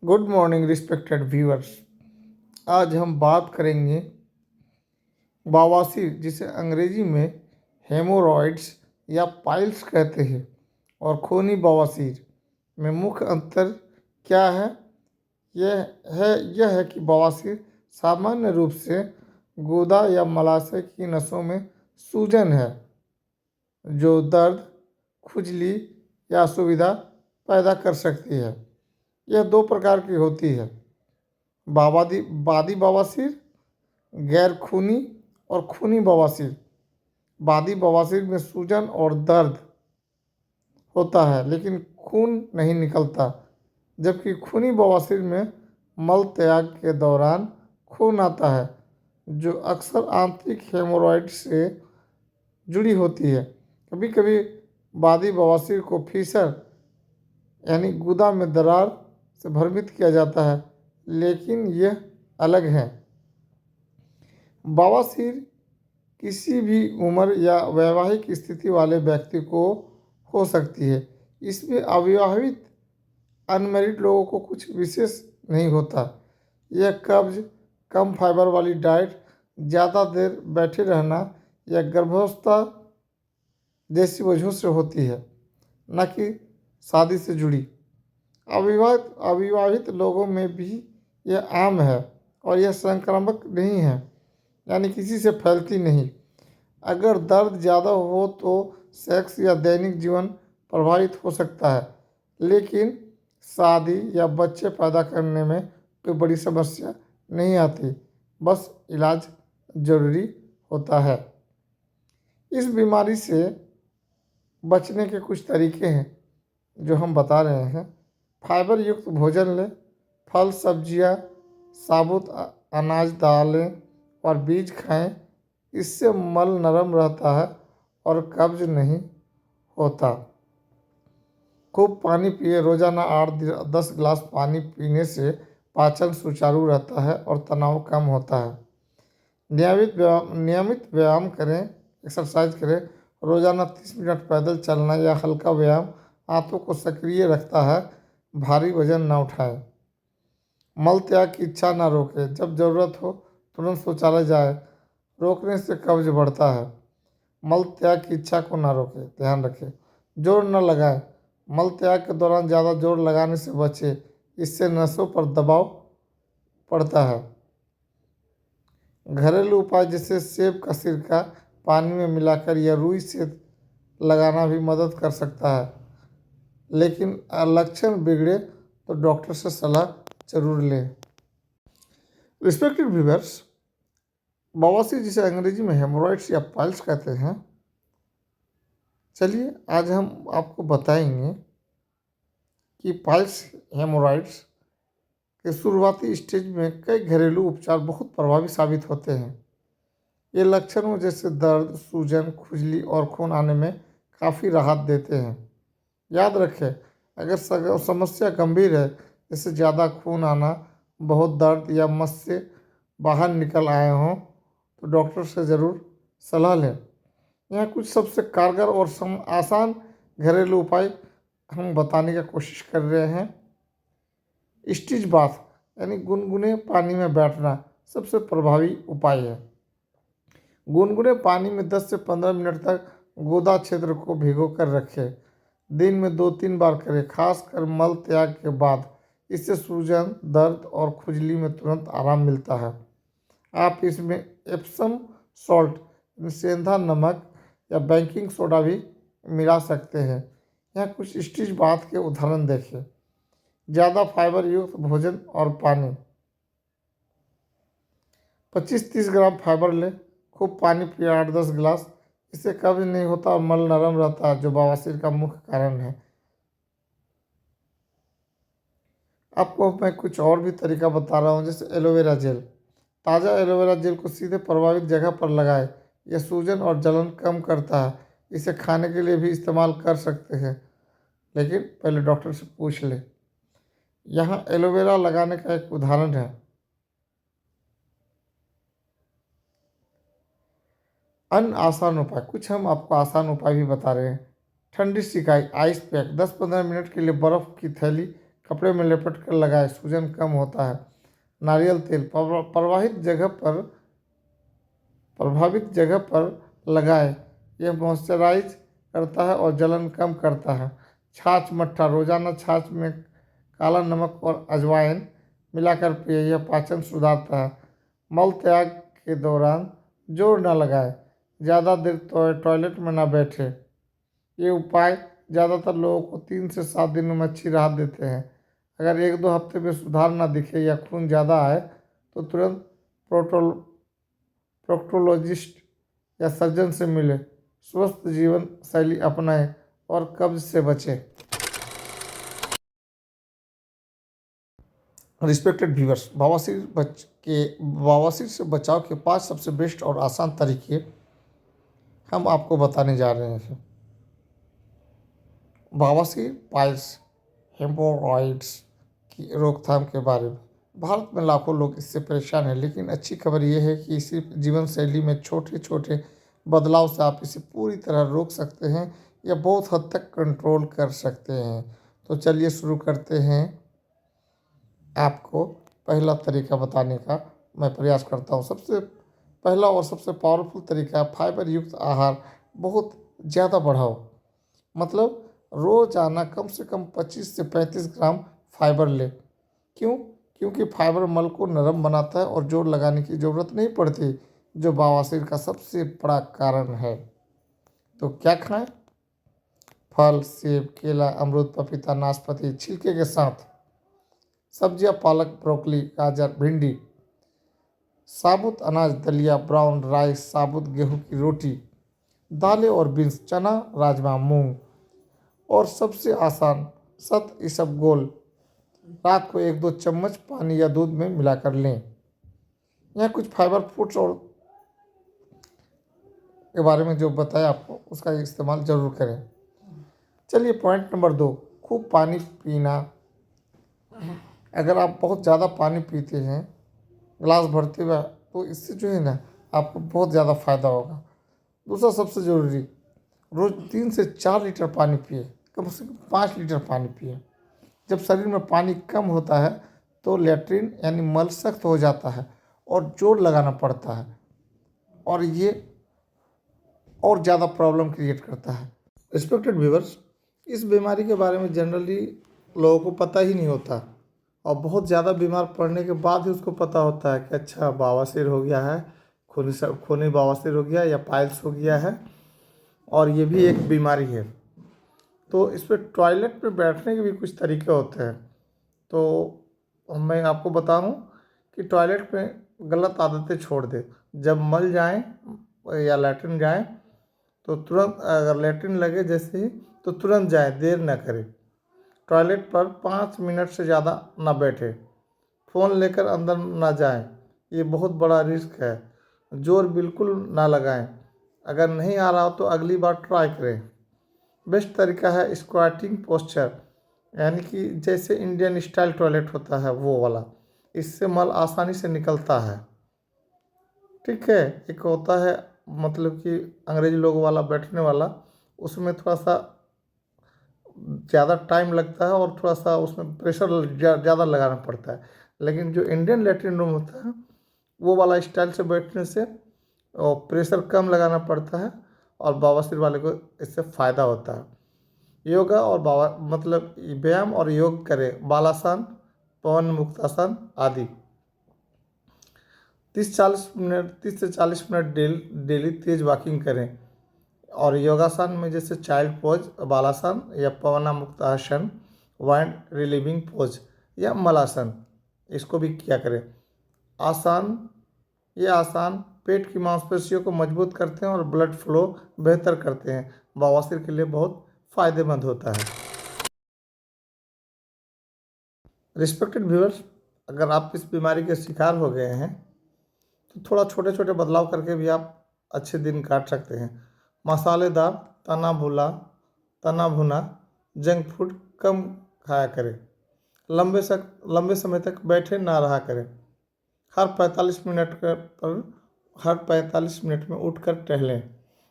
Good morning respected viewers. आज हम बात करेंगे बवासीर, जिसे अंग्रेजी में हेमोरॉइड्स या पाइल्स कहते हैं, और खूनी बवासीर में मुख्य अंतर क्या है। यह है कि बवासीर सामान्य रूप से गुदा या मलाशय की नसों में सूजन है जो दर्द, खुजली या असुविधा पैदा कर सकती है। यह दो प्रकार की होती है: बादी बवासीर, गैर खूनी, और खूनी बवासीर। बादी बवासीर में सूजन और दर्द होता है लेकिन खून नहीं निकलता, जबकि खूनी बवासीर में मल त्याग के दौरान खून आता है, जो अक्सर आंतरिक हेमोरॉइड से जुड़ी होती है। कभी कभी बादी बवासीर को फीसर यानी गुदा में दरार से भ्रमित किया जाता है, लेकिन यह अलग है। बवासीर किसी भी उम्र या वैवाहिक स्थिति वाले व्यक्ति को हो सकती है। इसमें अविवाहित अनमैरिड लोगों को कुछ विशेष नहीं होता। यह कब्ज, कम फाइबर वाली डाइट, ज़्यादा देर बैठे रहना या गर्भावस्था जैसी वजहों से होती है, न कि शादी से जुड़ी। अविवाहित लोगों में भी यह आम है और यह संक्रामक नहीं है, यानी किसी से फैलती नहीं। अगर दर्द ज़्यादा हो तो सेक्स या दैनिक जीवन प्रभावित हो सकता है, लेकिन शादी या बच्चे पैदा करने में कोई बड़ी समस्या नहीं आती। बस इलाज जरूरी होता है। इस बीमारी से बचने के कुछ तरीके हैं जो हम बता रहे हैं। फाइबर युक्त भोजन लें, फल, सब्जियां, साबुत अनाज, दालें और बीज खाएं। इससे मल नरम रहता है और कब्ज नहीं होता। खूब पानी पिए, रोजाना 8-10 गिलास पानी पीने से पाचन सुचारू रहता है और तनाव कम होता है। नियमित व्यायाम करें, एक्सरसाइज करें। रोजाना 30 मिनट पैदल चलना या हल्का व्यायाम आंतों को सक्रिय रखता है। भारी वजन न उठाएं। मल त्याग की इच्छा न रोकें, जब जरूरत हो तुरंत शौचालय जाए। रोकने से कब्ज बढ़ता है। मल त्याग की इच्छा को न रोकें, ध्यान रखें। जोर न लगाएं, मल त्याग के दौरान ज़्यादा जोर लगाने से बचें, इससे नसों पर दबाव पड़ता है। घरेलू उपाय जैसे सेब का सिरका पानी में मिलाकर या रुई से लगाना भी मदद कर सकता है, लेकिन लक्षण बिगड़े तो डॉक्टर से सलाह जरूर लें। रिस्पेक्टेड व्यूअर्स, बवासीर, जिसे अंग्रेजी में हेमोरॉइड्स या पाइल्स कहते हैं, चलिए आज हम आपको बताएंगे कि पाइल्स हेमोरॉइड्स के शुरुआती स्टेज में कई घरेलू उपचार बहुत प्रभावी साबित होते हैं। ये लक्षणों जैसे दर्द, सूजन, खुजली और खून आने में काफ़ी राहत देते हैं। याद रखें, अगर समस्या गंभीर है, जैसे ज़्यादा खून आना, बहुत दर्द या मस से बाहर निकल आए हों, तो डॉक्टर से ज़रूर सलाह लें। यहाँ कुछ सबसे कारगर और आसान घरेलू उपाय हम बताने की कोशिश कर रहे हैं। स्टिच बाथ यानी गुनगुने पानी में बैठना सबसे प्रभावी उपाय है। गुनगुने पानी में 10 से 15 मिनट तक गुदा क्षेत्र को भिगो कर रखें। दिन में 2-3 बार करें, खासकर मल त्याग के बाद। इससे सूजन, दर्द और खुजली में तुरंत आराम मिलता है। आप इसमें एप्सम सॉल्ट, सेंधा नमक या बेकिंग सोडा भी मिला सकते हैं। यहाँ कुछ स्टिच बाथ के उदाहरण देखें। ज़्यादा फाइबर युक्त भोजन और पानी। 25-30 ग्राम फाइबर लें। खूब पानी पिए, 8-10 गिलास। इससे कब्ज नहीं होता और मल नरम रहता है, जो बवासीर का मुख्य कारण है। आपको मैं कुछ और भी तरीका बता रहा हूँ, जैसे एलोवेरा जेल। ताज़ा एलोवेरा जेल को सीधे प्रभावित जगह पर लगाएं। यह सूजन और जलन कम करता है। इसे खाने के लिए भी इस्तेमाल कर सकते हैं, लेकिन पहले डॉक्टर से पूछ लें। यहाँ एलोवेरा लगाने का एक उदाहरण है। अन्य आसान उपाय, कुछ हम आपको आसान उपाय भी बता रहे हैं। ठंडी सिकाई, आइस पैक, 10-15 मिनट के लिए बर्फ़ की थैली कपड़े में लपेट कर लगाएं, सूजन कम होता है। नारियल तेल प्रभावित जगह पर लगाएं, यह मॉइस्चराइज करता है और जलन कम करता है। छाछ मट्ठा रोजाना छाछ में काला नमक और अजवाइन मिलाकर पिए, यह पाचन सुधारता है। मल त्याग के दौरान जोर न लगाएं, ज़्यादा देर टॉयलेट में न बैठे। ये उपाय ज़्यादातर लोगों को 3 से 7 दिनों में अच्छी राहत देते हैं। अगर 1-2 हफ्ते में सुधार न दिखे या खून ज़्यादा आए तो तुरंत प्रोक्टोलॉजिस्ट या सर्जन से मिले। स्वस्थ जीवन शैली अपनाएं और कब्ज से बचें। रिस्पेक्टेड व्यूअर्स, बवासीर से बचाव के 5 सबसे बेस्ट और आसान तरीके हम आपको बताने जा रहे हैं। बवासीर, पाइल्स, हेमोरॉइड्स की रोकथाम के बारे में। भारत में लाखों लोग इससे परेशान हैं, लेकिन अच्छी खबर यह है कि सिर्फ जीवन शैली में छोटे छोटे बदलाव से आप इसे पूरी तरह रोक सकते हैं या बहुत हद तक कंट्रोल कर सकते हैं। तो चलिए शुरू करते हैं। आपको पहला तरीका बताने का मैं प्रयास करता हूँ। सबसे पहला और सबसे पावरफुल तरीका है फाइबर युक्त आहार बहुत ज़्यादा बढ़ाओ। मतलब रोज़ाना कम से कम 25 से 35 ग्राम फाइबर ले। क्यों? क्योंकि फाइबर मल को नरम बनाता है और जोर लगाने की ज़रूरत नहीं पड़ती, जो बवासीर का सबसे बड़ा कारण है। तो क्या खाएं? फल, सेब, केला, अमरूद, पपीता, नाशपाती छिलके के साथ। सब्जियां पालक, ब्रोकली, गाजर, भिंडी। साबुत अनाज दलिया, ब्राउन राइस, साबुत गेहूं की रोटी। दालें और बीन्स, चना, राजमा, मूंग। और सबसे आसान इसबगोल, रात को 1-2 चम्मच पानी या दूध में मिलाकर लें। यहाँ कुछ फाइबर फूड्स और के बारे में जो बताया आपको, उसका इस्तेमाल जरूर करें। चलिए पॉइंट नंबर 2, खूब पानी पीना। अगर आप बहुत ज़्यादा पानी पीते हैं गिलास भरते हुए, तो इससे जो है ना आपको बहुत ज़्यादा फ़ायदा होगा। दूसरा सबसे ज़रूरी, रोज़ 3 से 4 लीटर पानी पिए, कम से कम 5 लीटर पानी पिए। जब शरीर में पानी कम होता है तो लैट्रिन यानी मल सख्त हो जाता है और जोर लगाना पड़ता है, और ये और ज़्यादा प्रॉब्लम क्रिएट करता है। रिस्पेक्टेड व्यूअर्स, इस बीमारी के बारे में जनरली लोगों को पता ही नहीं होता, और बहुत ज़्यादा बीमार पड़ने के बाद ही उसको पता होता है कि अच्छा बवासीर हो गया है, खूनी बवासीर हो गया या पाइल्स हो गया है, और ये भी एक बीमारी है। तो इस पर टॉयलेट में बैठने के भी कुछ तरीके होते हैं। तो मैं आपको बताऊं कि टॉयलेट में गलत आदतें छोड़ दे। जब मल जाएं या लैट्रिन जाएं तो तुरंत, अगर लैट्रिन लगे जैसे ही, तो तुरंत जाएं, देर न करें। टॉयलेट पर 5 मिनट से ज़्यादा ना बैठे। फ़ोन लेकर अंदर ना जाएं, ये बहुत बड़ा रिस्क है। जोर बिल्कुल ना लगाएं। अगर नहीं आ रहा हो तो अगली बार ट्राई करें। बेस्ट तरीका है स्क्वाटिंग पोस्चर, यानी कि जैसे इंडियन स्टाइल टॉयलेट होता है वो वाला। इससे मल आसानी से निकलता है। ठीक है। एक होता है मतलब कि अंग्रेजी लोग वाला बैठने वाला, उसमें थोड़ा सा ज़्यादा टाइम लगता है और थोड़ा सा उसमें प्रेशर ज़्यादा लगाना पड़ता है। लेकिन जो इंडियन लैट्रिन रूम होता है वो वाला स्टाइल से बैठने से और प्रेशर कम लगाना पड़ता है, और बवासीर वाले को इससे फ़ायदा होता है। योगा और मतलब व्यायाम और योग करें, बालासन, पवन मुक्तासन आदि। 30 से 40 मिनट डेली तेज वॉकिंग करें। और योगासन में जैसे चाइल्ड पोज, बालासन या पवनामुक्तासन, वाइंड रिलीविंग पोज या मलासन, इसको भी किया करें। ये आसान पेट की मांसपेशियों को मजबूत करते हैं और ब्लड फ्लो बेहतर करते हैं। बवासीर के लिए बहुत फ़ायदेमंद होता है। रिस्पेक्टेड व्यूअर्स, अगर आप इस बीमारी के शिकार हो गए हैं तो थोड़ा छोटे छोटे बदलाव करके भी आप अच्छे दिन काट सकते हैं। मसालेदार, तना भुना जंक फूड कम खाया करें। लंबे समय तक बैठे ना रहा करें। हर 45 मिनट में उठकर टहलें।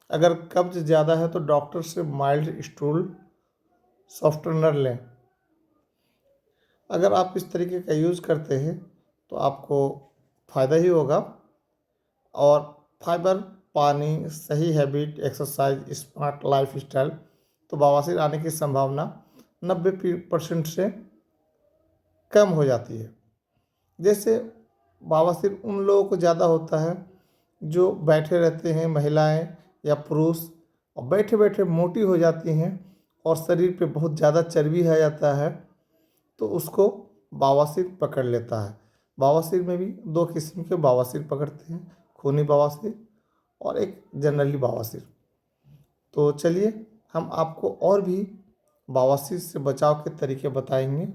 अगर कब्ज ज़्यादा है तो डॉक्टर से माइल्ड स्टूल सॉफ्टनर लें। अगर आप इस तरीके का यूज़ करते हैं तो आपको फ़ायदा ही होगा। और फाइबर, पानी, सही habit, exercise, smart life style, तो बवासीर आने की संभावना 90% से कम हो जाती है। जैसे बवासीर उन लोगों को ज़्यादा होता है जो बैठे रहते हैं, महिलाएं या पुरुष, और बैठे बैठे मोटी हो जाती हैं और शरीर पे बहुत ज़्यादा चर्बी आ जाता है, तो उसको बवासीर पकड़ लेता है। बवासीर में भी दो किस्म के बवासीर पकड़ते हैं, खूनी बवासीर और एक जनरली बवासीर। तो चलिए हम आपको और भी बवासीर से बचाव के तरीके बताएंगे,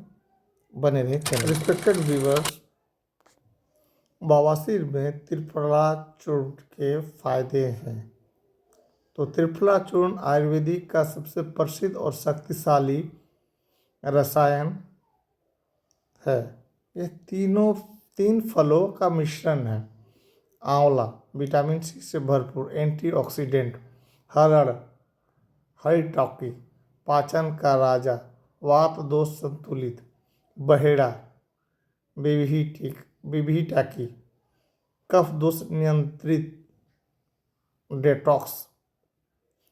बने रहे चैनल। रिस्पेक्टेड व्यूअर्स, बवासीर में त्रिफला चूर्ण के फायदे हैं। तो त्रिफला चूर्ण आयुर्वेदिक का सबसे प्रसिद्ध और शक्तिशाली रसायन है। यह तीन फलों का मिश्रण है। आंवला विटामिन सी से भरपूर, एंटीऑक्सीडेंट, हरड़ हरी टॉकी पाचन का राजा, वात दोष संतुलित, बहेड़ा बिबिहिटा की कफ दोष नियंत्रित, डेटॉक्स।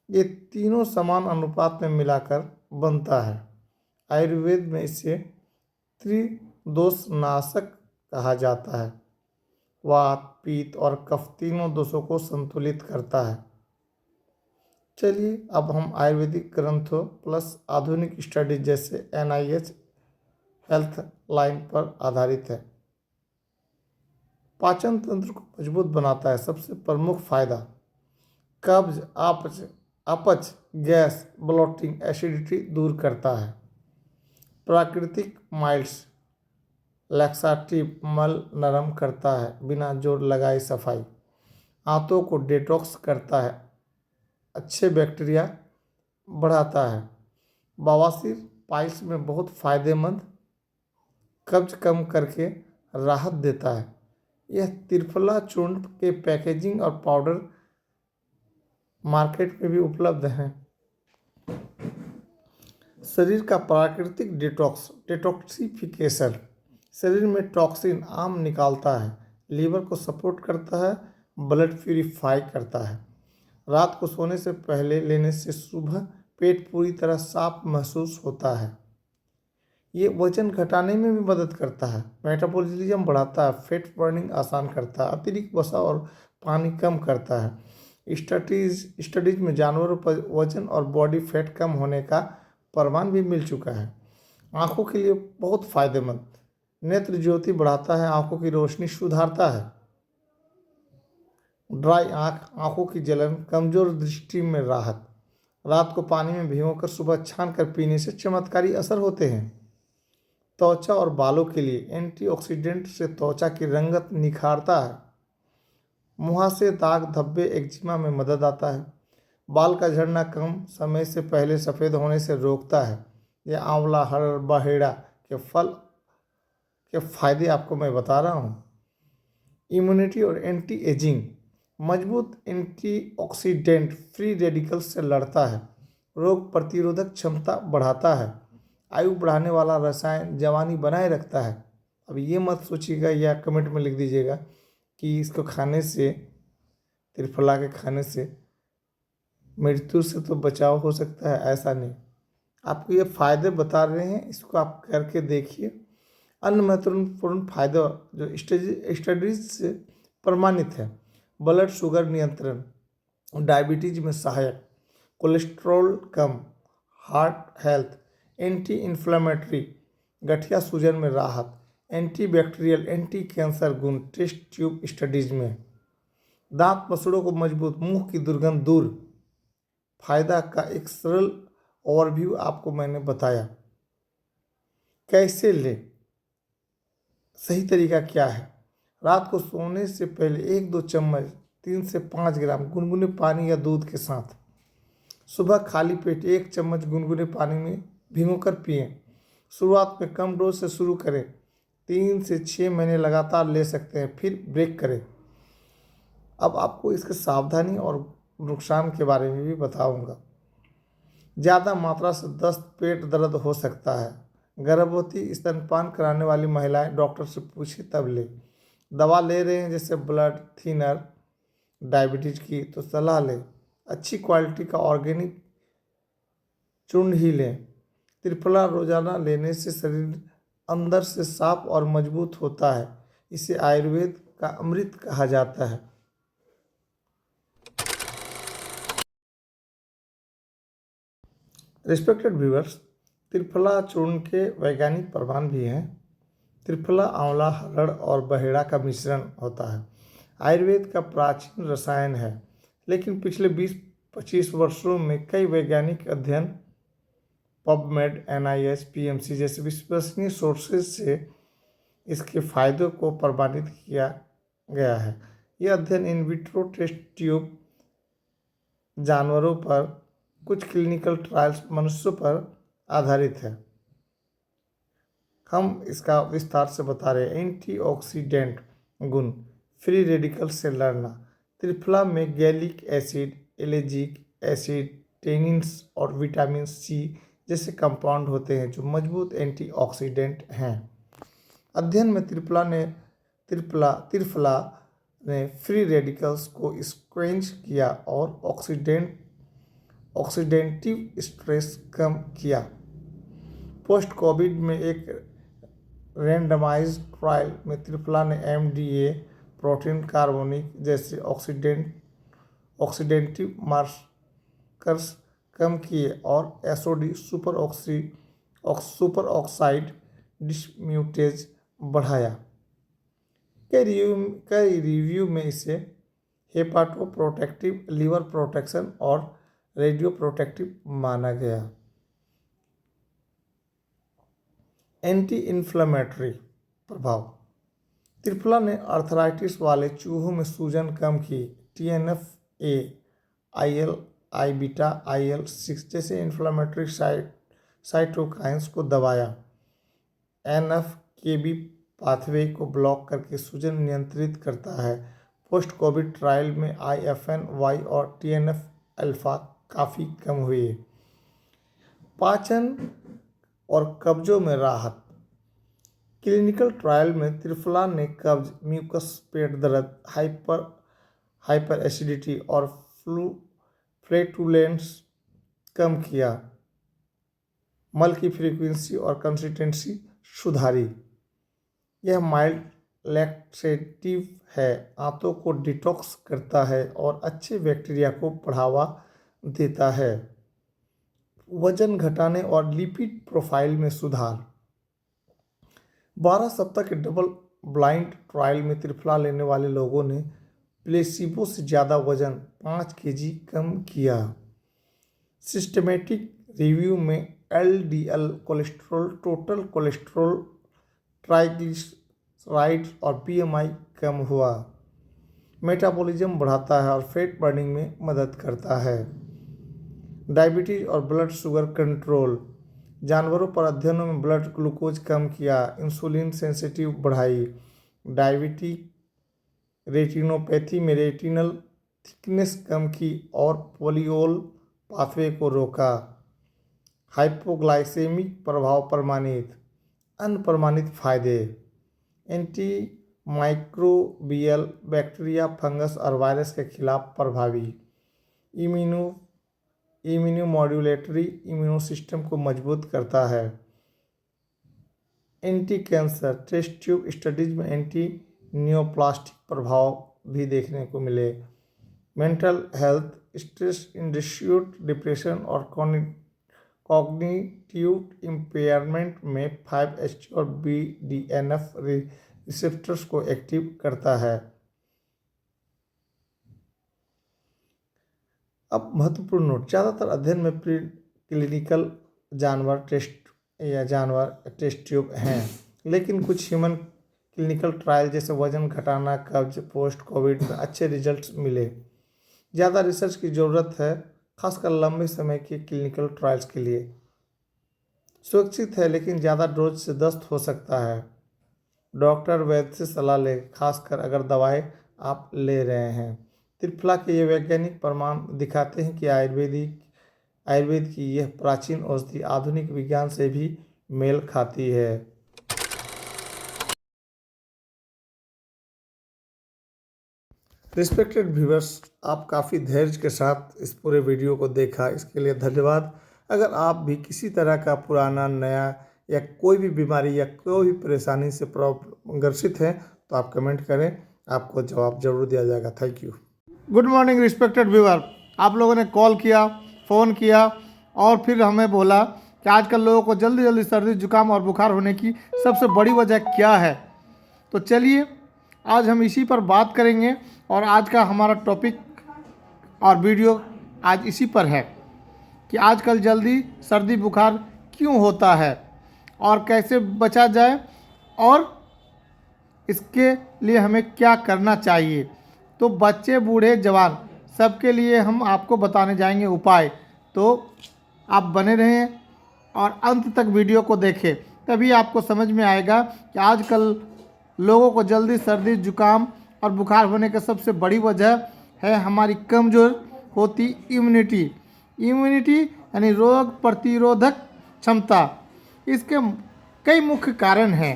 ये तीनों समान अनुपात में मिलाकर बनता है। आयुर्वेद में इसे त्रिदोषनाशक कहा जाता है। वात, पित्त और कफ तीनों दोषों को संतुलित करता है। चलिए अब हम आयुर्वेदिक ग्रंथों प्लस आधुनिक स्टडी जैसे NIH हेल्थ लाइन पर आधारित है। पाचन तंत्र को मजबूत बनाता है। सबसे प्रमुख फायदा, कब्ज, अपच, गैस, ब्लोटिंग, एसिडिटी दूर करता है। प्राकृतिक माइल्ड्स, लैक्साटिव, मल नरम करता है, बिना जोर लगाए सफाई। आंतों को डिटॉक्स करता है, अच्छे बैक्टीरिया बढ़ाता है। बवासीर पाइल्स में बहुत फायदेमंद, कब्ज कम करके राहत देता है। यह त्रिफला चूर्ण के पैकेजिंग और पाउडर मार्केट में भी उपलब्ध हैं। शरीर का प्राकृतिक डिटॉक्सिफिकेशन, शरीर में टॉक्सिन आम निकालता है, लीवर को सपोर्ट करता है, ब्लड प्यूरिफाई करता है। रात को सोने से पहले लेने से सुबह पेट पूरी तरह साफ महसूस होता है। ये वजन घटाने में भी मदद करता है, मेटाबॉलिज्म बढ़ाता है, फैट बर्निंग आसान करता है, अतिरिक्त वसा और पानी कम करता है। स्टडीज में जानवरों पर वजन और बॉडी फैट कम होने का प्रमाण भी मिल चुका है। आँखों के लिए बहुत फायदेमंद, नेत्र ज्योति बढ़ाता है, आँखों की रोशनी सुधारता है। ड्राई आँखों की जलन, कमजोर दृष्टि में राहत। रात को पानी में भिगोकर सुबह छानकर पीने से चमत्कारी असर होते हैं। त्वचा और बालों के लिए एंटीऑक्सीडेंट से त्वचा की रंगत निखारता है। मुहासे, दाग, धब्बे, एक्जिमा में मदद आता है। बाल का झड़ना कम समय से पहले सफ़ेद होने से रोकता है। यह आंवला, हरड़, बहेड़ा के फल के फायदे आपको मैं बता रहा हूँ। इम्यूनिटी और एंटी एजिंग, मजबूत एंटीऑक्सीडेंट फ्री रेडिकल्स से लड़ता है, रोग प्रतिरोधक क्षमता बढ़ाता है, आयु बढ़ाने वाला रसायन जवानी बनाए रखता है। अब ये मत सोचिएगा या कमेंट में लिख दीजिएगा कि इसको खाने से, त्रिफला के खाने से मृत्यु से तो बचाव हो सकता है, ऐसा नहीं। आपको ये फायदे बता रहे हैं, इसको आप करके देखिए। अन्य महत्वपूर्ण फायदे जो स्टडीज से प्रमाणित है, ब्लड शुगर नियंत्रण, डायबिटीज में सहायक, कोलेस्ट्रॉल कम, हार्ट हेल्थ, एंटी इन्फ्लेमेटरी, गठिया सूजन में राहत, एंटी बैक्टीरियल, एंटी कैंसर गुण टेस्ट ट्यूब स्टडीज में। दांत मसूड़ों को मजबूत, मुंह की दुर्गंध दूर। फायदा का एक सरल ओवरव्यू आपको मैंने बताया। कैसे ले, सही तरीका क्या है? रात को सोने से पहले 1-2 चम्मच 3 से 5 ग्राम गुनगुने पानी या दूध के साथ, सुबह खाली पेट 1 चम्मच गुनगुने पानी में भिगोकर पिएं। शुरुआत में कम डोज से शुरू करें, 3 से 6 महीने लगातार ले सकते हैं, फिर ब्रेक करें। अब आपको इसके सावधानी और नुकसान के बारे में भी बताऊंगा। ज़्यादा मात्रा से दस्त, पेट दर्द हो सकता है, गर्भवती स्तनपान कराने वाली महिलाएं डॉक्टर से पूछे तब ले। दवा ले रहे हैं जैसे ब्लड थिनर डायबिटीज की तो सलाह लें। अच्छी क्वालिटी का ऑर्गेनिक चूर्ण ही लें। त्रिफला रोजाना लेने से शरीर अंदर से साफ और मजबूत होता है। इसे आयुर्वेद का अमृत कहा जाता है। रिस्पेक्टेड व्यूअर्स, त्रिफला चूर्ण के वैज्ञानिक प्रमाण भी हैं। त्रिफला आंवला हरड़ और बहेड़ा का मिश्रण होता है। आयुर्वेद का प्राचीन रसायन है, लेकिन पिछले 20-25 वर्षों में कई वैज्ञानिक अध्ययन पबमेड, NIH, PMC जैसे विश्वसनीय सोर्सेज से इसके फायदों को प्रमाणित किया गया है। यह अध्ययन इन विट्रो टेस्ट ट्यूब जानवरों पर, कुछ क्लिनिकल ट्रायल्स मनुष्यों पर आधारित है। हम इसका विस्तार से बता रहे हैं। एंटीऑक्सीडेंट गुण, फ्री रेडिकल से लड़ना। त्रिफला में गैलिक एसिड, एलेजिक एसिड, टेनिन्स और विटामिन C जैसे कंपाउंड होते हैं जो मजबूत एंटीऑक्सीडेंट हैं। अध्ययन में त्रिफला ने फ्री रेडिकल्स को स्क्वेंच किया और ऑक्सीडेंटिव स्ट्रेस कम किया। पोस्ट कोविड में एक रैंडमाइज्ड ट्रायल में त्रिफला ने MDA, प्रोटीन कार्बोनिक जैसे ऑक्सीडेंटिव मार्कर्स कम किए और SOD सुपर ऑक्साइड डिसम्यूटेज बढ़ाया। कई रिव्यू में इसे हेपाटो प्रोटेक्टिव, लीवर प्रोटेक्शन और रेडियो प्रोटेक्टिव माना गया। एंटी इन्फ्लेमेटरी प्रभाव, त्रिफला ने आर्थराइटिस वाले चूहों में सूजन कम की। TNF-A, IL बीटा, IL-6 जैसे इन्फ्लेमेटरी साइटोकाइंस को दबाया। NF-kB पाथवे को ब्लॉक करके सूजन नियंत्रित करता है। पोस्ट कोविड ट्रायल में IFN-Y और TNF-अल्फा काफ़ी कम हुए। पाचन और कब्जों में राहत, क्लिनिकल ट्रायल में त्रिफला ने कब्ज, म्यूकस, पेट दर्द, हाइपर एसिडिटी और फ्लैटुलेंस कम किया। मल की फ्रीक्वेंसी और कंसिस्टेंसी सुधारी। यह माइल्ड लैक्सेटिव है, आंतों को डिटॉक्स करता है और अच्छे बैक्टीरिया को बढ़ावा देता है। वजन घटाने और लिपिड प्रोफाइल में सुधार, 12 सप्ताह के डबल ब्लाइंड ट्रायल में त्रिफला लेने वाले लोगों ने प्लेसिबो से ज़्यादा वजन 5 kg कम किया। सिस्टमेटिक रिव्यू में LDL cholesterol, total cholesterol, triglycerides और BMI कम हुआ। मेटाबॉलिज्म बढ़ाता है और फैट बर्निंग में मदद करता है। डायबिटीज और ब्लड शुगर कंट्रोल, जानवरों पर अध्ययनों में ब्लड ग्लूकोज कम किया, इंसुलिन सेंसिटिव बढ़ाई। डायबिटिक रेटिनोपैथी में रेटिनल थिकनेस कम की और पोलियोल पाथवे को रोका। हाइपोग्लाइसेमिक प्रभाव प्रमाणित। अनप्रमाणित फायदे, एंटी माइक्रोबियल, बैक्टीरिया, फंगस और वायरस के खिलाफ प्रभावी। इम्यूनोमॉड्यूलेटरी, इम्यूनो सिस्टम को मजबूत करता है। Anti cancer, test tube studies में एंटी नियोप्लास्टिक प्रभाव भी देखने को मिले। Mental health, stress induced depression और कॉग्निटिव इम्पेयरमेंट में 5-HT और BDNF रिसेप्टर्स को एक्टिव करता है। अब महत्वपूर्ण नोट, ज़्यादातर अध्ययन में प्री क्लिनिकल जानवर टेस्ट ट्यूब हैं, लेकिन कुछ ह्यूमन क्लिनिकल ट्रायल जैसे वजन घटाना, कब्ज, पोस्ट कोविड में अच्छे रिजल्ट्स मिले। ज़्यादा रिसर्च की ज़रूरत है, खासकर लंबे समय के क्लिनिकल ट्रायल्स के लिए। सुरक्षित है, लेकिन ज़्यादा डोज से दस्त हो सकता है। डॉक्टर वैद्य से सलाह लें, खासकर अगर दवाएं आप ले रहे हैं। त्रिफला के ये वैज्ञानिक प्रमाण दिखाते हैं कि आयुर्वेद की यह प्राचीन औषधि आधुनिक विज्ञान से भी मेल खाती है। रिस्पेक्टेड व्यूअर्स, आप काफ़ी धैर्य के साथ इस पूरे वीडियो को देखा, इसके लिए धन्यवाद। अगर आप भी किसी तरह का पुराना नया या कोई भी बीमारी या कोई भी परेशानी से ग्रसित हैं तो आप कमेंट करें, आपको जवाब जरूर दिया जाएगा। Thank you. Good morning respected viewer, आप लोगों ने कॉल किया, फ़ोन किया और फिर हमें बोला कि आजकल लोगों को जल्दी जल्दी सर्दी जुकाम और बुखार होने की सबसे बड़ी वजह क्या है। तो चलिए आज हम इसी पर बात करेंगे और आज का हमारा टॉपिक और वीडियो आज इसी पर है कि आजकल जल्दी सर्दी बुखार क्यों होता है और कैसे बचा जाए और इसके लिए हमें क्या करना चाहिए। तो बच्चे बूढ़े जवान सबके लिए हम आपको बताने जाएंगे उपाय, तो आप बने रहें और अंत तक वीडियो को देखें, तभी आपको समझ में आएगा कि आजकल लोगों को जल्दी सर्दी जुकाम और बुखार होने की सबसे बड़ी वजह है हमारी कमज़ोर होती इम्यूनिटी यानी रोग प्रतिरोधक क्षमता। इसके कई मुख्य कारण हैं।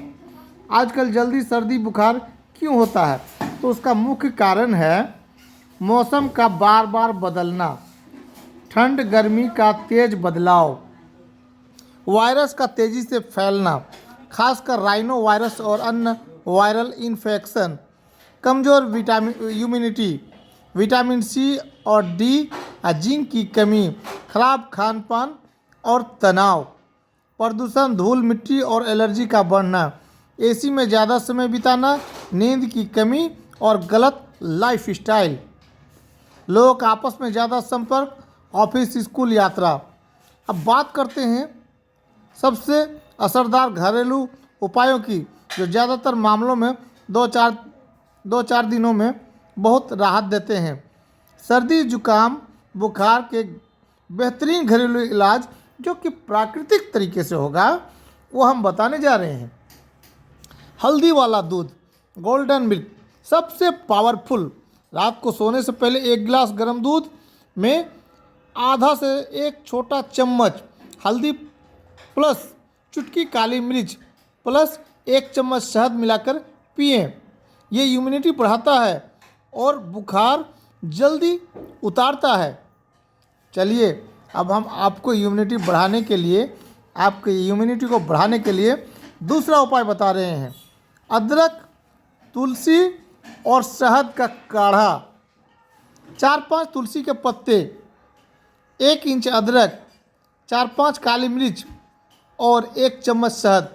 आजकल जल्दी सर्दी बुखार क्यों होता है, तो उसका मुख्य कारण है मौसम का बार बार बदलना, ठंड गर्मी का तेज बदलाव, वायरस का तेज़ी से फैलना, खासकर राइनो वायरस और अन्य वायरल इन्फेक्शन, कमज़ोर इम्यूनिटी, विटामिन सी और डी, जिंक की कमी, खराब खान पान और तनाव, प्रदूषण, धूल मिट्टी और एलर्जी का बढ़ना, एसी में ज़्यादा समय बिताना, नींद की कमी और गलत लाइफस्टाइल, लोगों का आपस में ज़्यादा संपर्क, ऑफिस स्कूल यात्रा। अब बात करते हैं सबसे असरदार घरेलू उपायों की, जो ज़्यादातर मामलों में दो चार दिनों में बहुत राहत देते हैं। सर्दी जुकाम बुखार के बेहतरीन घरेलू इलाज जो कि प्राकृतिक तरीके से होगा वो हम बताने जा रहे हैं। हल्दी वाला दूध, गोल्डन मिल्क सबसे पावरफुल। रात को सोने से पहले 1 गिलास गर्म दूध में आधा से 1 छोटा चम्मच हल्दी प्लस चुटकी काली मिर्च प्लस 1 चम्मच शहद मिलाकर पिएं। ये इम्यूनिटी बढ़ाता है और बुखार जल्दी उतारता है। चलिए अब हम आपको इम्यूनिटी को बढ़ाने के लिए दूसरा उपाय बता रहे हैं। अदरक, तुलसी और शहद का काढ़ा, 4-5 तुलसी के पत्ते, 1 इंच अदरक, 4-5 काली मिर्च और 1 चम्मच शहद,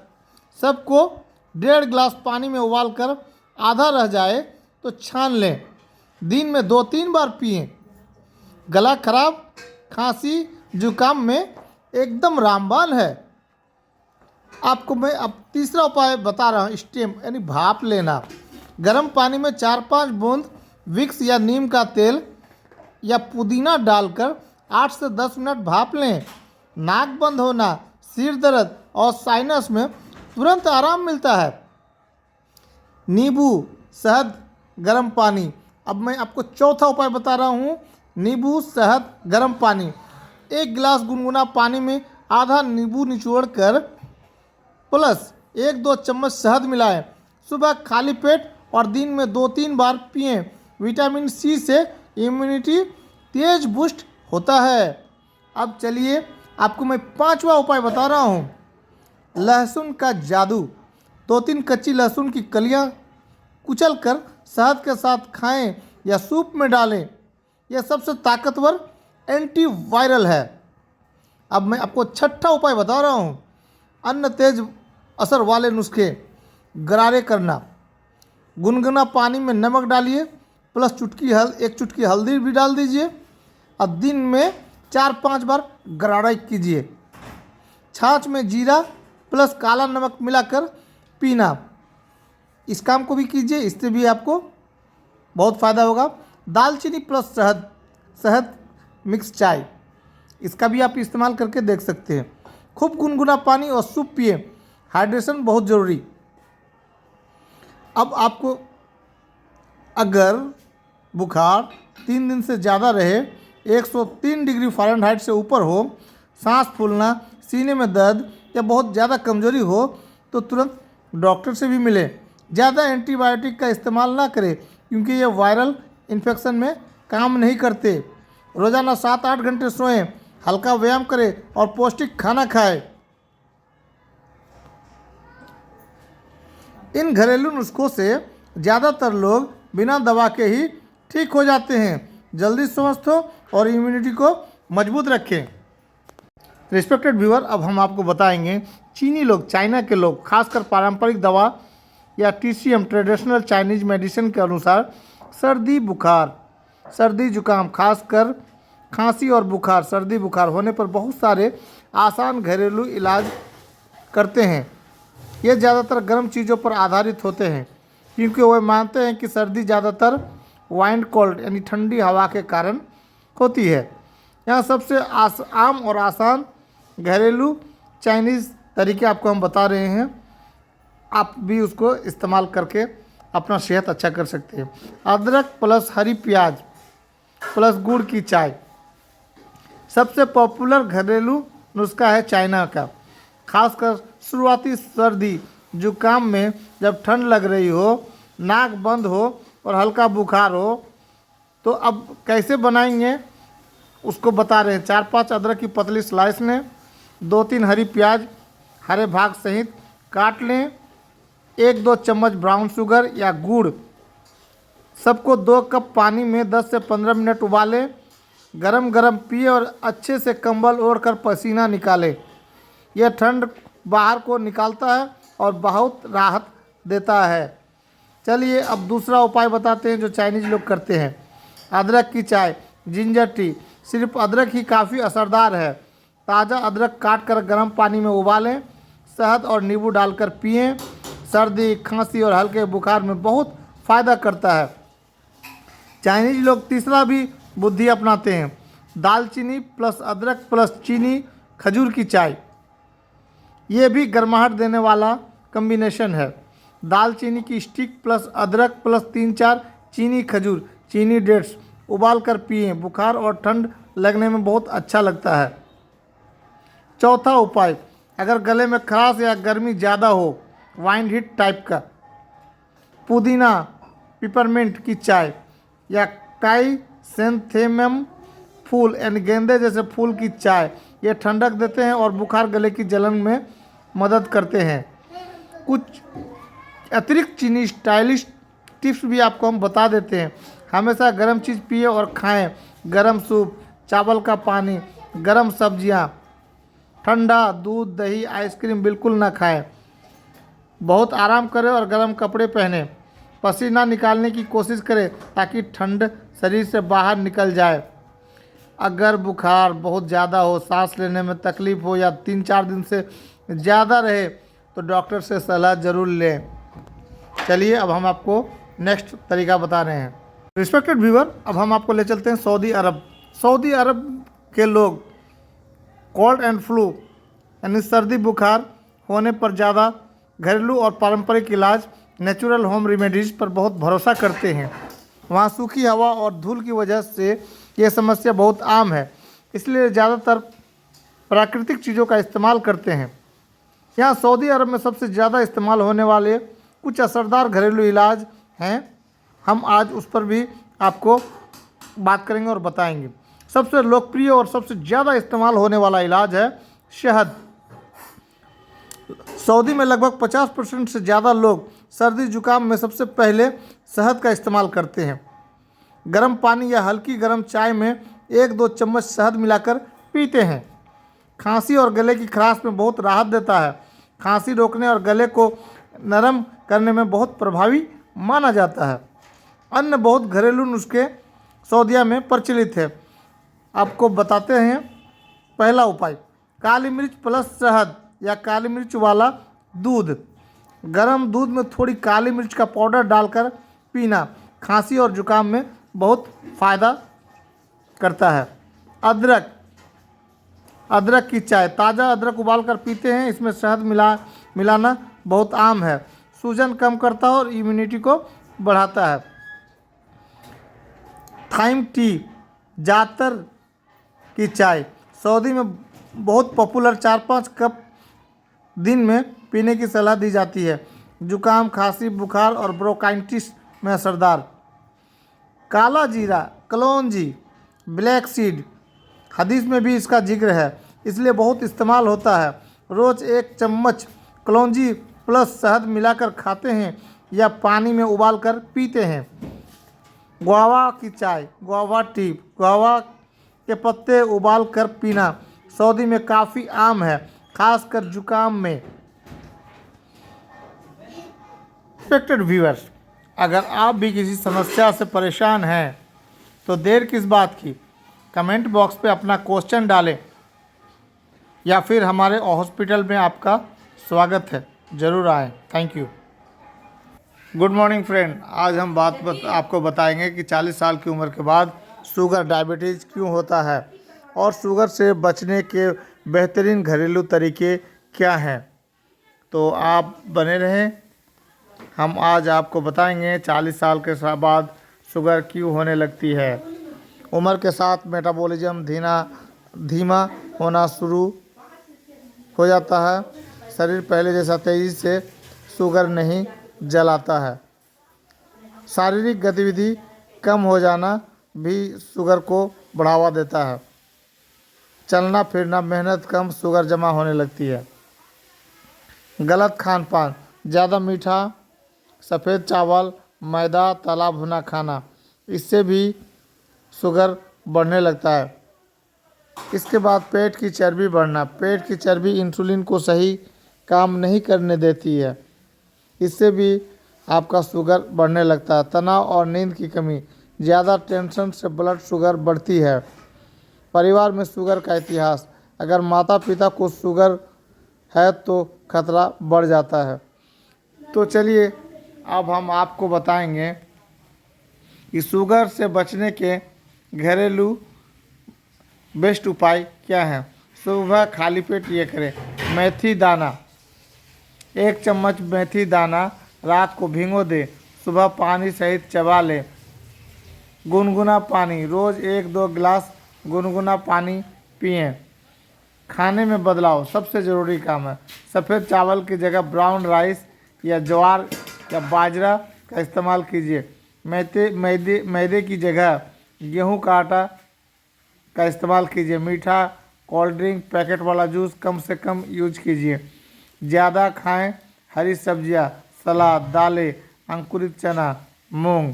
सबको 1.5 गिलास पानी में उबालकर आधा रह जाए तो छान लें। दिन में 2-3 बार पिएं। गला खराब, खांसी, जुकाम में एकदम रामबाण है। आपको मैं अब तीसरा उपाय बता रहा हूँ, स्टीम यानी भाप लेना। गर्म पानी में 4-5 बूंद विक्स या नीम का तेल या पुदीना डालकर 8 से 10 मिनट भाप लें। नाक बंद होना, सिर दर्द और साइनस में तुरंत आराम मिलता है। नींबू, शहद, गर्म पानी। अब मैं आपको चौथा उपाय बता रहा हूँ, नींबू, शहद, गर्म पानी। 1 गिलास गुनगुना पानी में आधा नींबू निचोड़कर प्लस 1-2 चम्मच शहद मिलाएं। सुबह खाली पेट और दिन में 2-3 बार पिएं। विटामिन सी से इम्यूनिटी तेज बूस्ट होता है। अब चलिए आपको मैं 5वां उपाय बता रहा हूँ, लहसुन का जादू। 2-3 कच्ची लहसुन की कलियाँ कुचल कर शहद के साथ खाएं या सूप में डालें। यह सबसे ताकतवर एंटीवायरल है। अब मैं आपको 6ठा उपाय बता रहा हूँ, अन्य तेज असर वाले नुस्खे। गरारे करना, गुनगुना पानी में नमक डालिए प्लस 1 चुटकी हल्दी भी डाल दीजिए और दिन में 4-5 बार गरारा कीजिए। छाछ में जीरा प्लस काला नमक मिलाकर पीना, इस काम को भी कीजिए, इससे भी आपको बहुत फ़ायदा होगा। दालचीनी प्लस शहद मिक्स चाय, इसका भी आप इस्तेमाल करके देख सकते हैं। खूब गुनगुना पानी और सूप पिए, हाइड्रेशन बहुत ज़रूरी। अब आपको अगर बुखार 3 दिन से ज़्यादा रहे, 103 डिग्री फ़ारेनहाइट से ऊपर हो, सांस फूलना, सीने में दर्द, या बहुत ज़्यादा कमजोरी हो तो तुरंत डॉक्टर से भी मिलें। ज़्यादा एंटीबायोटिक का इस्तेमाल ना करें क्योंकि ये वायरल इन्फेक्शन में काम नहीं करते। रोज़ाना 7-8 घंटे सोएं, हल्का व्यायाम करें और पौष्टिक खाना खाएं। इन घरेलू नुस्खों से ज़्यादातर लोग बिना दवा के ही ठीक हो जाते हैं। जल्दी स्वस्थ हो और इम्यूनिटी को मजबूत रखें। रिस्पेक्टेड व्यूअर, अब हम आपको बताएंगे चीनी लोग, चाइना के लोग, खासकर पारंपरिक दवा या TCM ट्रेडिशनल चाइनीज मेडिसिन के अनुसार सर्दी बुखार, सर्दी जुकाम, खासकर खांसी और बुखार, सर्दी बुखार होने पर बहुत सारे आसान घरेलू इलाज करते हैं। ये ज़्यादातर गर्म चीज़ों पर आधारित होते हैं क्योंकि वे मानते हैं कि सर्दी ज़्यादातर वाइंड कोल्ड यानी ठंडी हवा के कारण होती है। यहाँ सबसे आम और आसान घरेलू चाइनीज़ तरीके आपको हम बता रहे हैं, आप भी उसको इस्तेमाल करके अपना सेहत अच्छा कर सकते हैं। अदरक प्लस हरी प्याज प्लस गुड़ की चाय सबसे पॉपुलर घरेलू नुस्खा है चाइना का। खासकर शुरुआती सर्दी जुकाम में जब ठंड लग रही हो, नाक बंद हो और हल्का बुखार हो, तो अब कैसे बनाएंगे उसको बता रहे हैं। 4-5 अदरक की पतली स्लाइस लें, 2-3 हरी प्याज हरे भाग सहित काट लें, 1-2 चम्मच ब्राउन शुगर या गुड़, सबको 2 कप पानी में 10 से 15 मिनट उबालें। गरम गरम पिए और अच्छे से कंबल ओढ़कर पसीना निकालें। यह ठंड बाहर को निकालता है और बहुत राहत देता है। चलिए अब दूसरा उपाय बताते हैं जो चाइनीज लोग करते हैं। अदरक की चाय, जिंजर टी। सिर्फ अदरक ही काफ़ी असरदार है। ताज़ा अदरक काट कर गर्म पानी में उबालें, शहद और नींबू डालकर पिएं। सर्दी, खांसी और हल्के बुखार में बहुत फ़ायदा करता है। चाइनीज लोग तीसरा भी बुद्धि अपनाते हैं। दालचीनी प्लस अदरक प्लस चीनी खजूर की चाय। ये भी गर्माहट देने वाला कम्बिनेशन है। दालचीनी की स्टिक प्लस अदरक प्लस 3-4 चीनी खजूर, चीनी डेट्स उबाल कर पिएं। बुखार और ठंड लगने में बहुत अच्छा लगता है। चौथा उपाय, अगर गले में खराश या गर्मी ज़्यादा हो, वाइंड हिट टाइप का, पुदीना पिपरमिंट की चाय या क्राइसेंथेमम फूल यानी गेंदे जैसे फूल की चाय, ये ठंडक देते हैं और बुखार गले की जलन में मदद करते हैं। कुछ अतिरिक्त चीनी स्टाइलिश टिप्स भी आपको हम बता देते हैं। हमेशा गर्म चीज़ पिए और खाएं। गर्म सूप, चावल का पानी, गर्म सब्जियां, ठंडा दूध, दही, आइसक्रीम बिल्कुल ना खाएं। बहुत आराम करें और गर्म कपड़े पहनें। पसीना निकालने की कोशिश करें ताकि ठंड शरीर से बाहर निकल जाए। अगर बुखार बहुत ज़्यादा हो, सांस लेने में तकलीफ़ हो या 3-4 दिन से ज़्यादा रहे तो डॉक्टर से सलाह ज़रूर लें। चलिए अब हम आपको नेक्स्ट तरीका बता रहे हैं। रिस्पेक्टेड व्यूअर, अब हम आपको ले चलते हैं सऊदी अरब। सऊदी अरब के लोग कोल्ड एंड फ्लू यानी सर्दी बुखार होने पर ज़्यादा घरेलू और पारंपरिक इलाज, नेचुरल होम रेमेडीज़ पर बहुत भरोसा करते हैं। वहाँ सूखी हवा और धूल की वजह से ये समस्या बहुत आम है, इसलिए ज़्यादातर प्राकृतिक चीज़ों का इस्तेमाल करते हैं। यहाँ सऊदी अरब में सबसे ज़्यादा इस्तेमाल होने वाले कुछ असरदार घरेलू इलाज हैं। हम आज उस पर भी आपको बात करेंगे और बताएंगे। सबसे लोकप्रिय और सबसे ज़्यादा इस्तेमाल होने वाला इलाज है शहद। सऊदी में लगभग 50% से ज़्यादा लोग सर्दी जुकाम में सबसे पहले शहद का इस्तेमाल करते हैं। गर्म पानी या हल्की गर्म चाय में 1-2 चम्मच शहद मिलाकर पीते हैं। खांसी और गले की खराश में बहुत राहत देता है। खांसी रोकने और गले को नरम करने में बहुत प्रभावी माना जाता है। अन्य बहुत घरेलू नुस्खे सऊदीया में प्रचलित है, आपको बताते हैं। पहला उपाय, काली मिर्च प्लस शहद या काली मिर्च वाला दूध। गर्म दूध में थोड़ी काली मिर्च का पाउडर डालकर पीना खांसी और जुकाम में बहुत फ़ायदा करता है। अदरक की चाय, ताज़ा अदरक उबाल कर पीते हैं। इसमें शहद मिलाना बहुत आम है। सूजन कम करता है और इम्यूनिटी को बढ़ाता है। थाइम टी, जातर की चाय, सऊदी में बहुत पॉपुलर, 4-5 कप दिन में पीने की सलाह दी जाती है। जुकाम, खांसी, बुखार और ब्रोंकाइटिस में असरदार। काला जीरा, कलौंजी, ब्लैक सीड, हदीस में भी इसका जिक्र है, इसलिए बहुत इस्तेमाल होता है। रोज़ 1 चम्मच कलौंजी प्लस शहद मिलाकर खाते हैं या पानी में उबाल कर पीते हैं। गुआवा की चाय, गुआवा टी, गुआवा के पत्ते उबाल कर पीना सऊदी में काफ़ी आम है, खासकर जुकाम में। रिस्पेक्टेड व्यूअर्स, अगर आप भी किसी समस्या से परेशान हैं तो देर किस बात की, कमेंट बॉक्स पे अपना क्वेश्चन डालें या फिर हमारे हॉस्पिटल में आपका स्वागत है, ज़रूर आएँ। Thank you. Good morning friend, आज हम आपको बताएंगे कि 40 साल की उम्र के बाद शुगर डायबिटीज़ क्यों होता है और शुगर से बचने के बेहतरीन घरेलू तरीके क्या हैं। तो आप बने रहें, हम आज आपको बताएंगे 40 साल के बाद शुगर क्यों होने लगती है। उम्र के साथ मेटाबॉलिज्म धीमा होना शुरू हो जाता है। शरीर पहले जैसा तेज़ी से शुगर नहीं जलाता है। शारीरिक गतिविधि कम हो जाना भी शुगर को बढ़ावा देता है। चलना फिरना, मेहनत कम, शुगर जमा होने लगती है। गलत खान पान, ज़्यादा मीठा, सफ़ेद चावल, मैदा, तला भुना खाना, इससे भी शुगर बढ़ने लगता है। इसके बाद पेट की चर्बी बढ़ना, पेट की चर्बी इंसुलिन को सही काम नहीं करने देती है, इससे भी आपका शुगर बढ़ने लगता है। तनाव और नींद की कमी, ज़्यादा टेंशन से ब्लड शुगर बढ़ती है। परिवार में शुगर का इतिहास, अगर माता पिता को शुगर है तो खतरा बढ़ जाता है। तो चलिए अब हम आपको बताएंगे कि शुगर से बचने के घरेलू बेस्ट उपाय क्या हैं। सुबह खाली पेट ये करें। मेथी दाना, 1 चम्मच मेथी दाना रात को भिगो दें, सुबह पानी सहित चबा लें। गुनगुना पानी, रोज़ 1-2 गिलास गुनगुना पानी पिएं। खाने में बदलाव सबसे ज़रूरी काम है। सफ़ेद चावल की जगह ब्राउन राइस या ज्वार या बाजरा का इस्तेमाल कीजिए। मैदे की जगह गेहूं का आटा का इस्तेमाल कीजिए। मीठा, कोल्ड ड्रिंक, पैकेट वाला जूस कम से कम यूज कीजिए। ज़्यादा खाएं हरी सब्जियां, सलाद, दालें, अंकुरित चना, मूंग।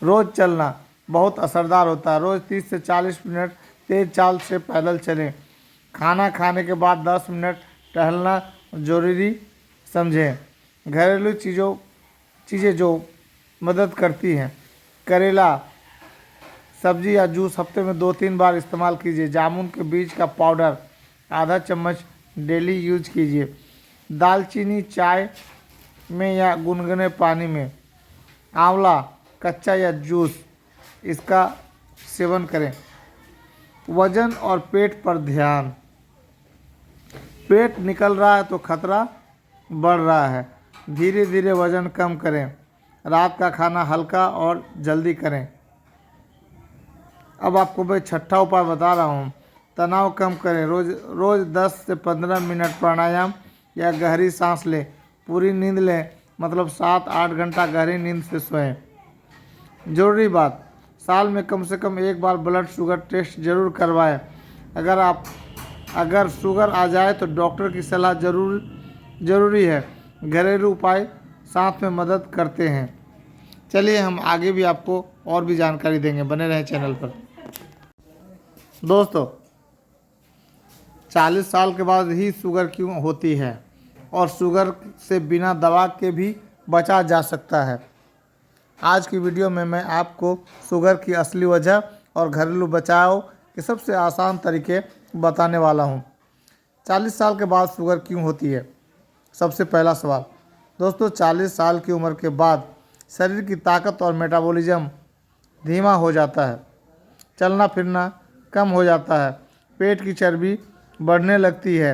रोज़ चलना बहुत असरदार होता है। रोज़ 30 से 40 मिनट तेज़ चाल से पैदल चलें। खाना खाने के बाद 10 मिनट टहलना ज़रूरी समझें। घरेलू चीज़ें जो मदद करती हैं, करेला सब्जी या जूस हफ्ते में 2-3 बार इस्तेमाल कीजिए। जामुन के बीज का पाउडर आधा चम्मच डेली यूज कीजिए। दालचीनी चाय में या गुनगुने पानी में। आंवला कच्चा या जूस, इसका सेवन करें। वजन और पेट पर ध्यान, पेट निकल रहा है तो खतरा बढ़ रहा है। धीरे धीरे वजन कम करें। रात का खाना हल्का और जल्दी करें। अब आपको मैं 6ठा उपाय बता रहा हूँ। तनाव कम करें। रोज़ 10 से 15 मिनट प्राणायाम या गहरी सांस लें। पूरी नींद लें, मतलब 7-8 घंटा गहरी नींद से सोएं। ज़रूरी बात, साल में कम से कम 1 बार ब्लड शुगर टेस्ट जरूर करवाएं। अगर शुगर आ जाए तो डॉक्टर की सलाह ज़रूरी है। घरेलू उपाय साथ में मदद करते हैं। चलिए हम आगे भी आपको और भी जानकारी देंगे, बने रहें चैनल पर। दोस्तों, 40 साल के बाद ही शुगर क्यों होती है और शुगर से बिना दवा के भी बचा जा सकता है। आज की वीडियो में मैं आपको शुगर की असली वजह और घरेलू बचाव के सबसे आसान तरीके बताने वाला हूं। 40 साल के बाद शुगर क्यों होती है? सबसे पहला सवाल दोस्तों, 40 साल की उम्र के बाद शरीर की ताकत और मेटाबॉलिज्म धीमा हो जाता है। चलना फिरना कम हो जाता है। पेट की चर्बी बढ़ने लगती है।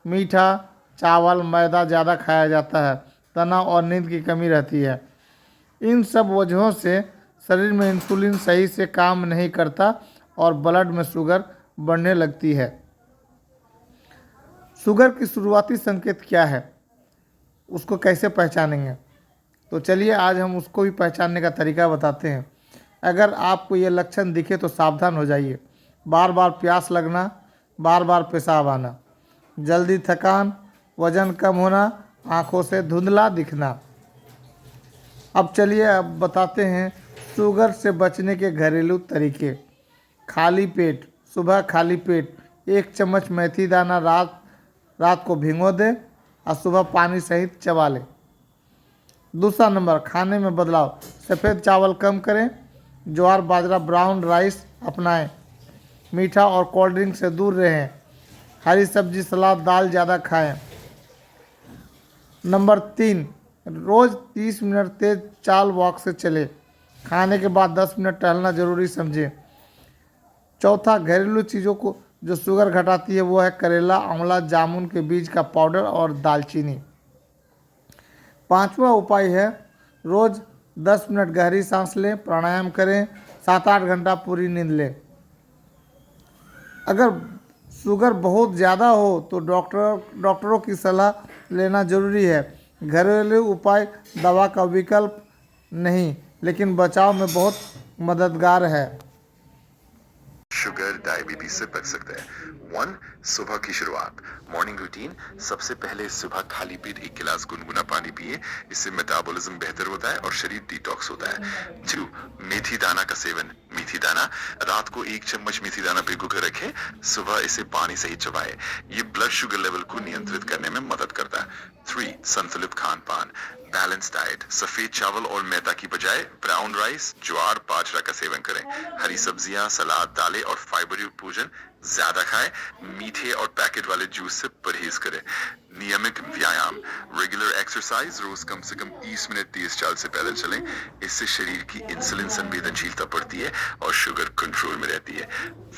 मीठा, चावल, मैदा ज़्यादा खाया जाता है। तनाव और नींद की कमी रहती है। इन सब वजहों से शरीर में इंसुलिन सही से काम नहीं करता और ब्लड में शुगर बढ़ने लगती है। शुगर की शुरुआती संकेत क्या है, उसको कैसे पहचानेंगे? तो चलिए आज हम उसको भी पहचानने का तरीका बताते हैं। अगर आपको ये लक्षण दिखे तो सावधान हो जाइए। बार बार प्यास लगना, बार बार पेशाब आना, जल्दी थकान, वजन कम होना, आंखों से धुंधला दिखना। अब चलिए अब बताते हैं शुगर से बचने के घरेलू तरीके। खाली पेट, सुबह खाली पेट 1 चम्मच मेथी दाना रात को भिगो दें और सुबह पानी सहित चबा लें। दूसरा नंबर, खाने में बदलाव, सफ़ेद चावल कम करें, ज्वार बाजरा ब्राउन राइस अपनाएं, मीठा और कोल्ड ड्रिंक से दूर रहें, हरी सब्जी सलाद दाल ज़्यादा खाएं। नंबर 3, रोज़ 30 मिनट तेज चाल वॉक से चले, खाने के बाद 10 मिनट टहलना जरूरी समझें। चौथा, घरेलू चीज़ों को जो शुगर घटाती है वो है करेला, आंवला, जामुन के बीज का पाउडर और दालचीनी। पांचवा उपाय है रोज़ 10 मिनट गहरी सांस लें, प्राणायाम करें, 7-8 घंटा पूरी नींद लें। अगर शुगर बहुत ज़्यादा हो तो डॉक्टरों की सलाह लेना जरूरी है। घरेलू उपाय दवा का विकल्प नहीं, लेकिन बचाव में बहुत मददगार है। शुगर डायबिटीज से बच सकते हैं। 1. सुबह की शुरुआत, मॉर्निंग रूटीन। सबसे पहले सुबह खाली पेट 1 गिलास गुनगुना पानी पिए, इससे मेटाबॉलिज्म बेहतर होता है और शरीर डिटॉक्स होता है। 2. मेथी दाना का सेवन। मेथी दाना, रात को 1 चम्मच मेथी दाना भिगो कर रखें, सुबह इसे पानी सहित चबाएं। ये ब्लड शुगर लेवल को नियंत्रित करने में मदद करता है। 3. संतुलित खान पान, बैलेंस डाइट। सफेद चावल और मैदा की बजाय ब्राउन राइस, ज्वार बाजरा का सेवन करें। हरी सब्जियां, सलाद, दालें और फाइबर युक्त भोजन ज्यादा खाएं। मीठे और पैकेट वाले जूस से परहेज करें। नियमित व्यायाम, रेगुलर एक्सरसाइज, रोज कम से कम 30 मिनट तेज चाल से पैदल चलें। इससे शरीर की इंसुलिन संवेदनशीलता बढ़ती है और शुगर कंट्रोल में रहती है।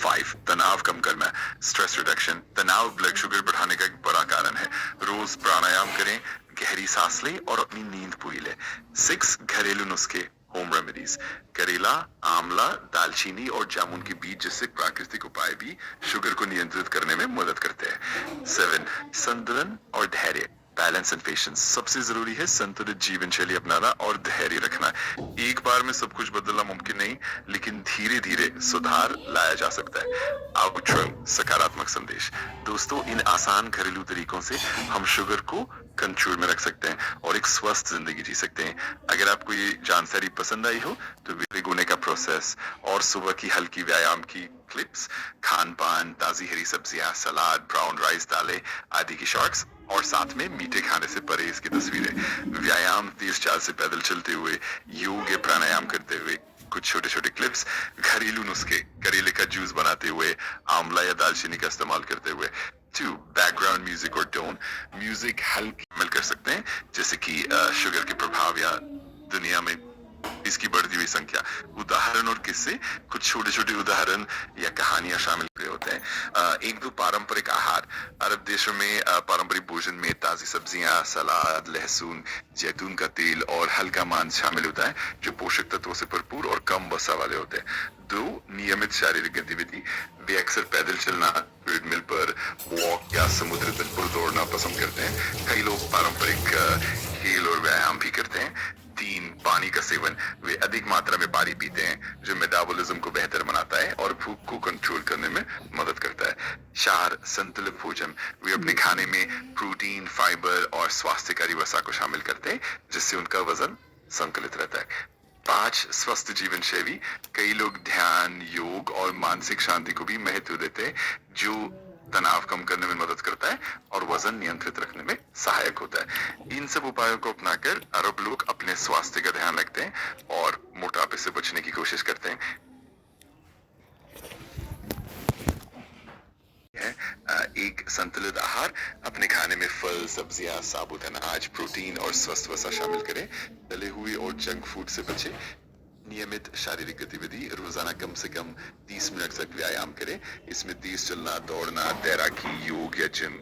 5. तनाव कम करना, स्ट्रेस रिडक्शन। तनाव ब्लड शुगर बढ़ाने का एक बड़ा कारण है। रोज प्राणायाम करें, गहरी सांस लें और अपनी नींद पूरी लें। 6. घरेलू नुस्खे, होम रेमेडीज। करेला, आंवला, दालचीनी और जामुन के बीज जैसे प्राकृतिक उपाय भी शुगर को नियंत्रित करने में मदद करते हैं। 7. संतुलन और धैर्य, बैलेंस एंड पेशेंस। सबसे जरूरी है संतुलित जीवन शैली अपनाना और धैर्य रखना। एक बार में सब कुछ बदलना मुमकिन नहीं, लेकिन धीरे धीरे सुधार लाया जा सकता है। आउटरो, सकारात्मक संदेश। दोस्तों, इन आसान घरेलू तरीकों से हम शुगर को कंट्रोल में रख सकते हैं और एक स्वस्थ जिंदगी जी सकते हैं। अगर आपको ये जानकारी पसंद आई हो तो भिगोने का प्रोसेस और सुबह की हल्की व्यायाम की क्लिप्स, खान पान, ताजी हरी सब्जियां, सलाद, ब्राउन राइस, दालें आदि की शॉर्ट्स और साथ में मीठे खाने से परहेज की तस्वीरें, व्यायाम, तेज चाल से पैदल चलते हुए, योग या प्राणायाम करते हुए, कुछ छोटे छोटे क्लिप्स, घरेलू नुस्खे, करेले का जूस बनाते हुए, आंवला या दालचीनी का इस्तेमाल करते हुए। 2. बैकग्राउंड म्यूजिक और टोन, म्यूजिक हल्की मिल कर सकते हैं, जैसे कि शुगर के प्रभाव या दुनिया में इसकी बढ़ती हुई संख्या। उदाहरण और किस्से, कुछ छोटे छोटे उदाहरण या कहानियां शामिल होते हैं। 1-2 पारंपरिक आहार, अरब देशों में पारंपरिक भोजन में ताजी सब्जियां, सलाद, लहसुन, जैतून का तेल और हल्का मांस शामिल होता है, जो पोषक तत्वों से भरपूर और कम वसा वाले होते हैं। 2. नियमित शारीरिक गतिविधि, वे अक्सर पैदल चलना, ट्रेडमिल पर वॉक या समुद्र तट पर दौड़ना पसंद करते हैं। कई लोग पारंपरिक खेल और व्यायाम भी करते हैं। 3. पानी का सेवन, वे अधिक मात्रा में पानी पीते हैं, जो मेटाबॉलिज्म को बेहतर बनाता है और भूख को कंट्रोल करने में मदद करता है। 4. संतुलित भोजन, वे अपने खाने में प्रोटीन, फाइबर और स्वास्थ्यकारी वसा को शामिल करते हैं, जिससे उनका वजन संतुलित रहता है। 5. स्वस्थ जीवन शैली, कई लोग ध्यान, योग और मानसिक शांति को भी महत्व देते हैं, जो तनाव कम करने में मदद करता है और वजन नियंत्रित रखने में सहायक होता है। इन सब उपायों को अपनाकर अरब लोग अपने स्वास्थ्य का ध्यान रखते हैं और मोटापे से बचने की कोशिश करते हैं। एक संतुलित आहार, अपने खाने में फल, सब्जियां, साबुत अनाज, प्रोटीन और स्वस्थ वसा शामिल करें। तले हुए और जंक फूड से बचें। नियमित शारीरिक गतिविधि, रोजाना कम से कम 30 मिनट तक व्यायाम करें। इसमें तेज चलना, दौड़ना, तैराकी, योग या जिम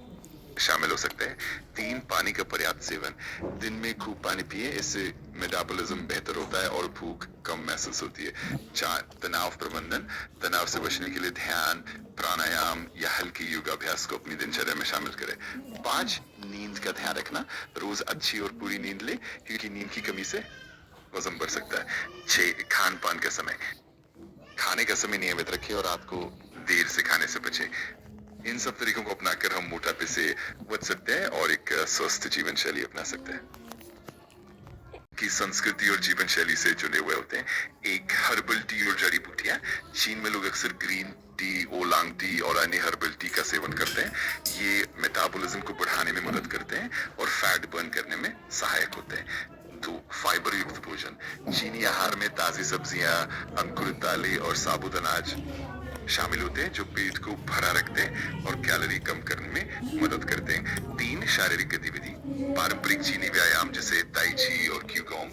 शामिल हो सकते हैं। 3 पानी का पर्याप्त सेवन, दिन में खूब पानी पिए, इससे मेटाबॉलिज्म बेहतर होता है और भूख कम महसूस होती है। 4 तनाव प्रबंधन, तनाव से बचने के लिए ध्यान, प्राणायाम या हल्की योगाभ्यास को अपनी दिनचर्या में शामिल करें। 5 नींद का ध्यान रखना, रोज अच्छी और पूरी नींद ले, क्योंकि नींद की कमी से वजन बढ़ सकता है। 6 खान पान का समय, खाने का समय नियमित रखें और रात को देर से खाने से बचें। इन सब तरीकों को अपनाकर हम मोटापे से बच सकते हैं और एक स्वस्थ जीवन शैली अपना सकते हैं। की संस्कृति और जीवन शैली से जुड़े हुए होते हैं। एक हर्बल टी और जड़ी बूटियां, चीन में लोग अक्सर ग्रीन टी, ओलांग टी और अन्य हर्बल टी का सेवन करते हैं। ये मेटाबॉलिज्म को बढ़ाने में मदद करते हैं और फैट बर्न करने में सहायक होते हैं। 2 फाइबर युक्त भोजन, चीनी आहार में ताजी सब्जियां, अंकुरित दालें और साबुत अनाज शामिल होते हैं, जो पेट को भरा रखते हैं और कैलोरी कम करने में मदद करते हैं। 3 शारीरिक गतिविधि, पारंपरिक चीनी व्यायाम जैसे ताई ची और क्यूगोंग